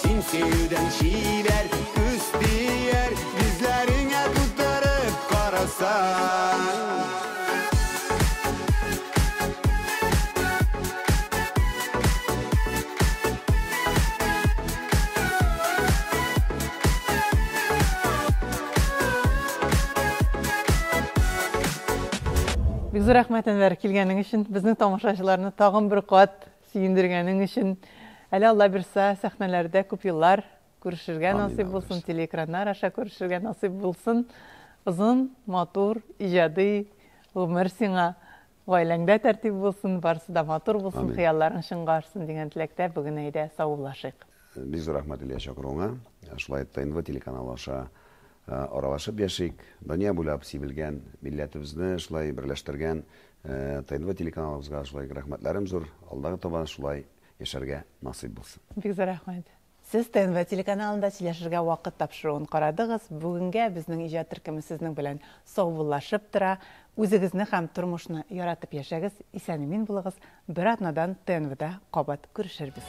Simsiyuden şiver küstiyer, yüzlerine tutarıp karasan. Бик зур рәхмәт Әнвәр килгәнең өчен, безнең тамашачыларны тагын бер кат сөендергәнең өчен. Әле Алла бирсә, сәхнәләрдә күп еллар күрешергә насыйп булсын, телеэкраннар аша күрешергә насыйп булсын. Озын, матур, иҗади гомер сиңа, гаиләңдә тәртип булсын, барысы да матур булсын, хыялларың чынга ашсын дигән теләктә бүген әйдә саулашыйк. Бик зур рәхмәт Илья чакыруыңа. Шулай ТНВ телеканалы аша аралашып яшик. Дөнья буйлап сибелгән милләтебезне шулай берләштергән ТНВ телеканалыбызга шулай рәхмәтләрем зур. Алдагы табан шулай яшәргә насыйп булсын. Бик зур рәхмәт. Сез ТНВ телеканалында сөйләшергә вакыт тапшыруын карадыгыз. Бүгенгә безнең иҗат төркеме сезнең белән саубуллашып тора. Үзегезне һәм тормышны яратып яшәгез, исән-имин булыгыз. Бер атнадан ТНВда кабат күрешербез.